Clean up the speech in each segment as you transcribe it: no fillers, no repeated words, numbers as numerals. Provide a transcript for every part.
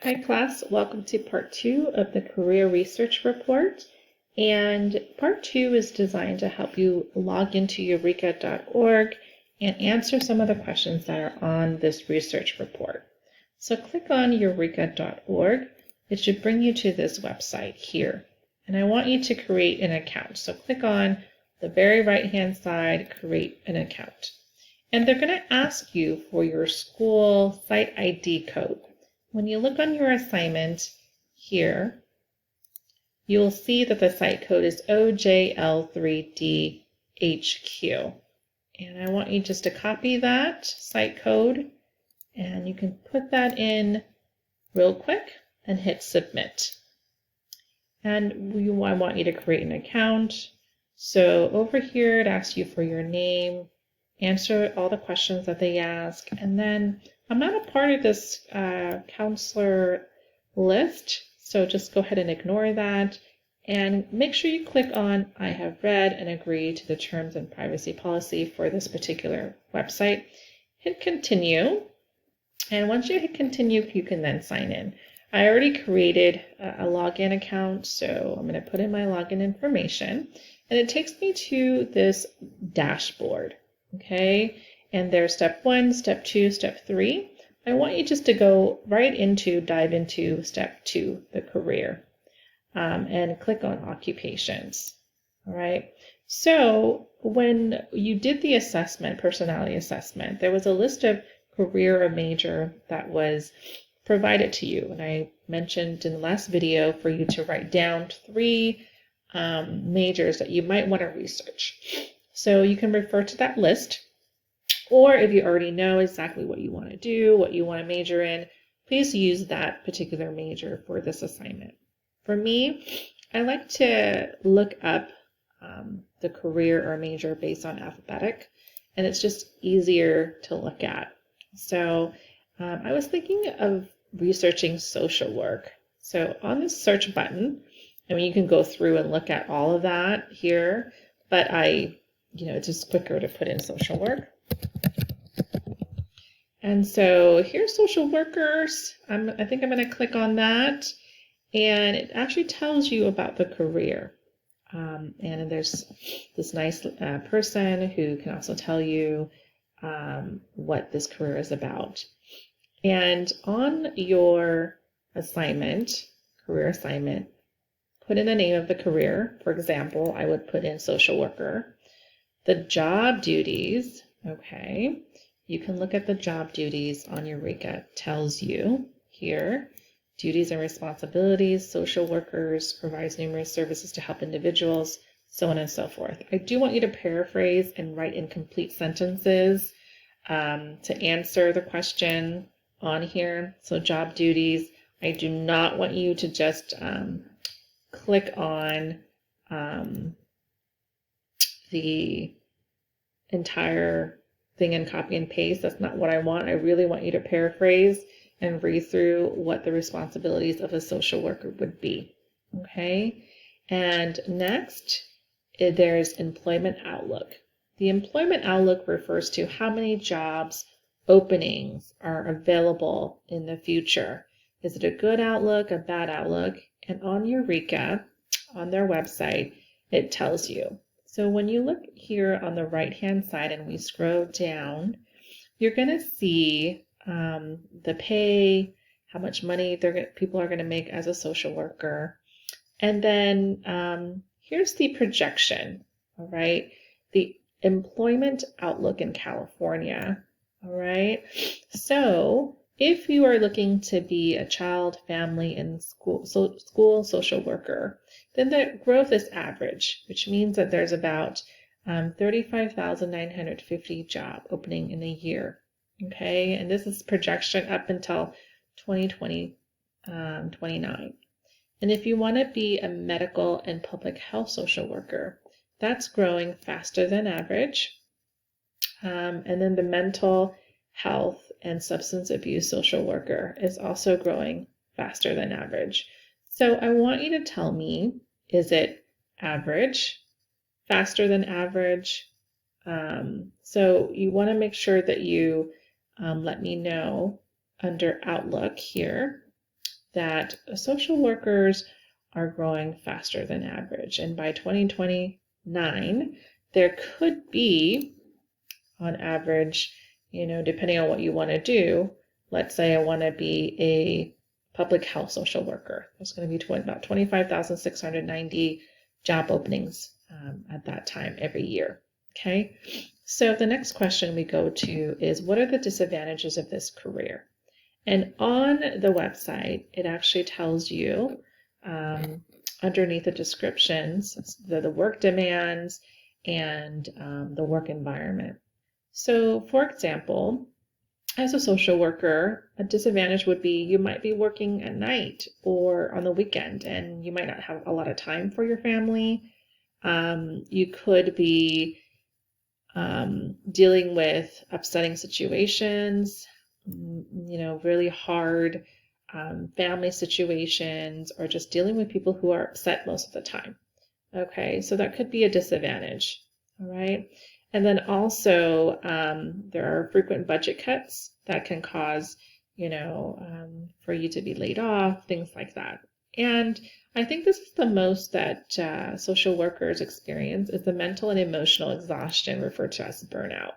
Hi class, welcome to part 2 of the Career Research Report. And part 2 is designed to help you log into eureka.org and answer some of the questions that are on this research report. So click on eureka.org. It should bring you to this website here. And I want you to create an account. So click on the very right-hand side, create an account. And they're going to ask you for your school site ID code. When you look on your assignment here, you'll see that the site code is OJL3DHQ. And I want you just to copy that site code, and you can put that in real quick and hit submit. And I want you to create an account. So over here, it asks you for your name, answer all the questions that they ask, and then I'm not a part of this counselor list, so just go ahead and ignore that. And make sure you click on I have read and agree to the terms and privacy policy for this particular website. Hit continue. And once you hit continue, you can then sign in. I already created a login account, so I'm going to put in my login information. And it takes me to this dashboard. Okay. And there's step 1, step 2, step 3. I want you just to go dive into step 2, the career, and click on occupations. All right. So when you did the assessment, personality assessment, there was a list of career or major that was provided to you. And I mentioned in the last video for you to write down 3 majors that you might want to research. So you can refer to that list. Or if you already know exactly what you want to do, what you want to major in, please use that particular major for this assignment. For me, I like to look up the career or major based on alphabetic, and it's just easier to look at. So I was thinking of researching social work. So on this search button, I mean, you can go through and look at all of that here, but it's just quicker to put in social work. And so here's social workers. I think I'm going to click on that, and it actually tells you about the career. And there's this nice person who can also tell you what this career is about. And on your assignment, career assignment, put in the name of the career. For example, I would put in social worker. The job duties, okay. You can look at the job duties on Eureka. It tells you here, duties and responsibilities, social workers, provides numerous services to help individuals, so on and so forth. I do want you to paraphrase and write in complete sentences to answer the question on here. So job duties, I do not want you to just click on the entire thing and copy and paste. That's not what I want. I really want you to paraphrase and read through what the responsibilities of a social worker would be. Okay. And next, there's employment outlook. The employment outlook refers to how many jobs openings are available in the future. Is it a good outlook, a bad outlook? And on Eureka, on their website, it tells you. So when you look here on the right-hand side and we scroll down, you're going to see the pay, how much money people are going to make as a social worker. And then here's the projection, all right? The employment outlook in California, all right? So if you are looking to be a child, family, and school social worker, then the growth is average, which means that there's about 35,950 job opening in a year. Okay, and this is projection up until 2029. And if you want to be a medical and public health social worker, that's growing faster than average. And then the mental health and substance abuse social worker is also growing faster than average. So I want you to tell me, is it average, faster than average? So you want to make sure that you let me know under Outlook here that social workers are growing faster than average. And by 2029, there could be, on average, depending on what you want to do, let's say I want to be a public health social worker. There's going to be about 25,690 job openings at that time every year. Okay, so the next question we go to is, what are the disadvantages of this career? And on the website, it actually tells you underneath the descriptions, the work demands and the work environment. So, for example, as a social worker, a disadvantage would be you might be working at night or on the weekend, and you might not have a lot of time for your family. You could be dealing with upsetting situations, really hard family situations, or just dealing with people who are upset most of the time. Okay, so that could be a disadvantage. All right. And then also there are frequent budget cuts that can cause, for you to be laid off, things like that. And I think this is the most that social workers experience, is the mental and emotional exhaustion referred to as burnout.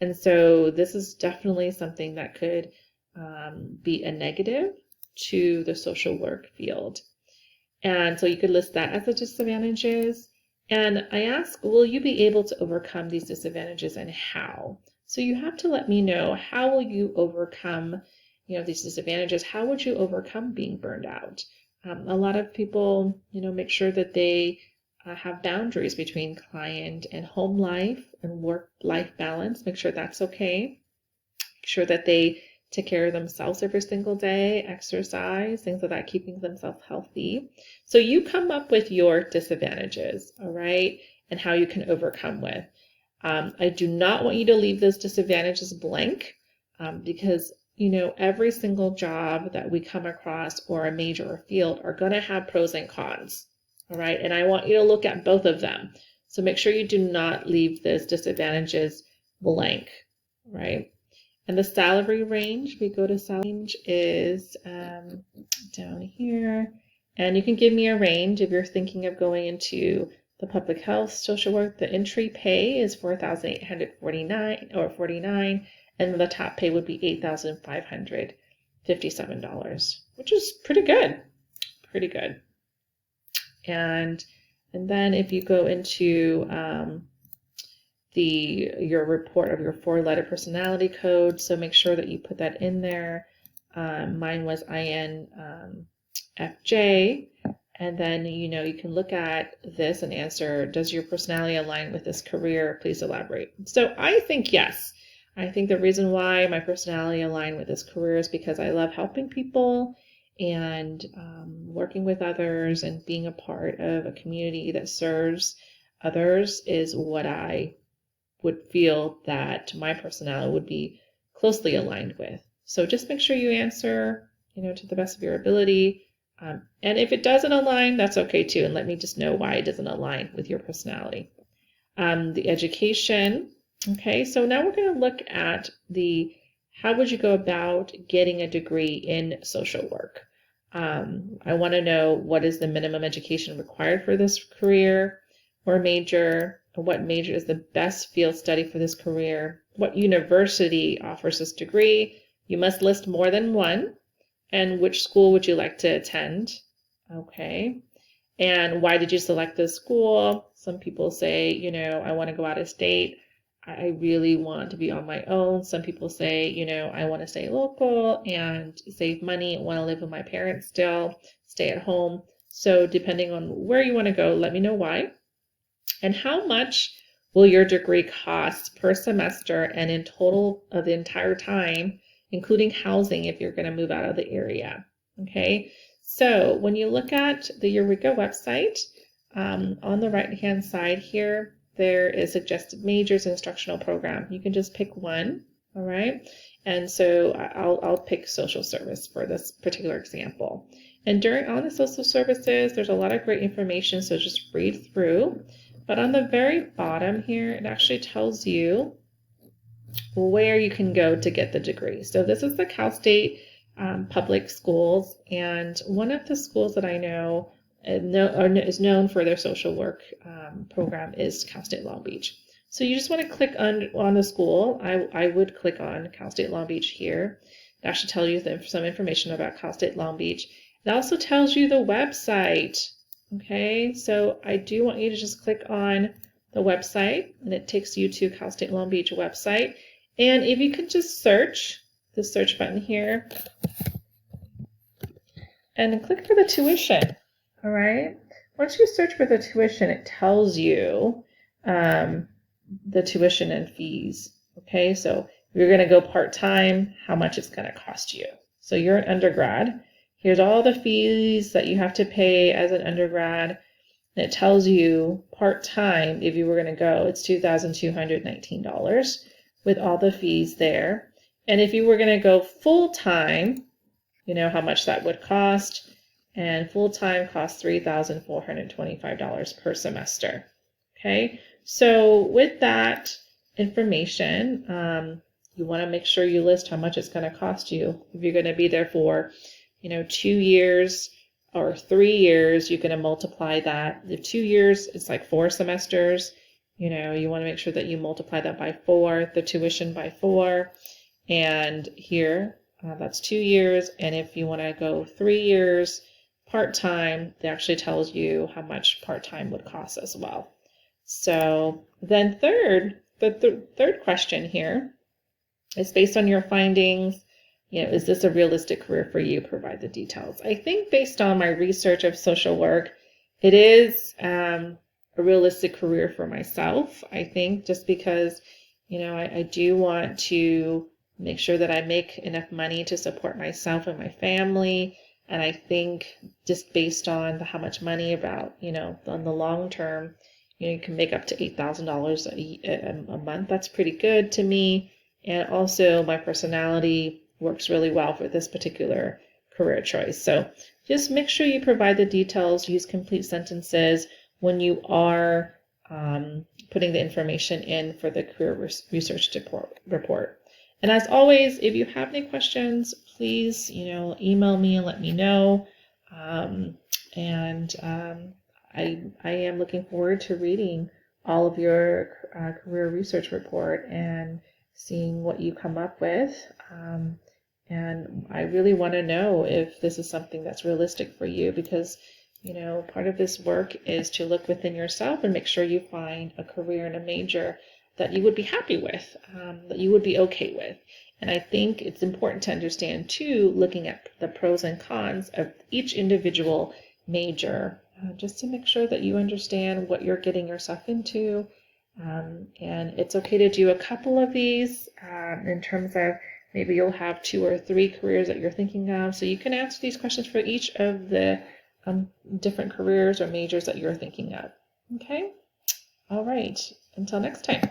And so this is definitely something that could be a negative to the social work field. And so you could list that as the disadvantages. And I ask, will you be able to overcome these disadvantages, and how? So you have to let me know, how will you overcome, these disadvantages? How would you overcome being burned out? A lot of people, make sure that they have boundaries between client and home life and work-life balance. Make sure that's okay. Make sure that they take care of themselves every single day, exercise, things like that, keeping themselves healthy. So you come up with your disadvantages, all right, and how you can overcome with. I do not want you to leave those disadvantages blank because, every single job that we come across, or a major or field, are going to have pros and cons, all right? And I want you to look at both of them. So make sure you do not leave those disadvantages blank, right? And the salary range, we go to salary range, is down here. And you can give me a range if you're thinking of going into the public health social work. The entry pay is $4,849 or $49, and the top pay would be $8,557, which is pretty good. Pretty good. And then if you go into your report of your 4-letter personality code, so make sure that you put that in there. Mine was INFJ, and then you can look at this and answer, does your personality align with this career? Please elaborate. So I think yes. I think the reason why my personality aligned with this career is because I love helping people and working with others and being a part of a community that serves others is what I would feel that my personality would be closely aligned with. So just make sure you answer, to the best of your ability. And if it doesn't align, that's okay too. And let me just know why it doesn't align with your personality. The education. Okay, so now we're going to look at how would you go about getting a degree in social work? I want to know, what is the minimum education required for this career or major? What major is the best field study for this career? What university offers this degree? You must list more than one. And which school would you like to attend? Okay. And why did you select this school? Some people say, I want to go out of state. I really want to be on my own. Some people say, I want to stay local and save money, want to live with my parents still, stay at home. So depending on where you want to go, let me know why. And how much will your degree cost per semester and in total of the entire time, including housing if you're going to move out of the area? Okay, so when you look at the Eureka website, on the right-hand side here, there is suggested majors and instructional program. You can just pick one, all right? And so I'll pick social service for this particular example. And on the social services, there's a lot of great information, so just read through. But on the very bottom here, it actually tells you where you can go to get the degree. So this is the Cal State public schools, and one of the schools that I know is known for their social work program is Cal State Long Beach. So you just want to click on the school. I would click on Cal State Long Beach here. That should tell you some information about Cal State Long Beach. It also tells you the website. Okay, so I do want you to just click on the website, and it takes you to Cal State Long Beach website. And if you could just search, the search button here, and then click for the tuition. All right. Once you search for the tuition, it tells you the tuition and fees. Okay, so if you're going to go part-time, how much it's going to cost you. So you're an undergrad. Here's all the fees that you have to pay as an undergrad. And it tells you part-time, if you were going to go, it's $2,219 with all the fees there. And if you were going to go full-time, you know how much that would cost. And full-time costs $3,425 per semester. Okay, so with that information, you want to make sure you list how much it's going to cost you. If you're going to be there for, 2 years or 3 years, you're going to multiply that. The 2 years, it's like 4 semesters. You want to make sure that you multiply that by 4, the tuition by 4. And here, that's 2 years. And if you want to go 3 years part-time, it actually tells you how much part-time would cost as well. So then the third question here is based on your findings. Is this a realistic career for you? Provide the details. I think based on my research of social work, it is a realistic career for myself. I think just because, I do want to make sure that I make enough money to support myself and my family. And I think just based on how much money on the long term, you can make up to $8,000 a month. That's pretty good to me. And also my personality works really well for this particular career choice. So just make sure you provide the details, use complete sentences when you are putting the information in for the career research report. And as always, if you have any questions, please, email me and let me know. I am looking forward to reading all of your career research report and seeing what you come up with. And I really want to know if this is something that's realistic for you, because, part of this work is to look within yourself and make sure you find a career and a major that you would be happy with, that you would be okay with. And I think it's important to understand, too, looking at the pros and cons of each individual major, just to make sure that you understand what you're getting yourself into. And it's okay to do a couple of these in terms of maybe you'll have 2 or 3 careers that you're thinking of. So you can answer these questions for each of the different careers or majors that you're thinking of. Okay? All right. Until next time.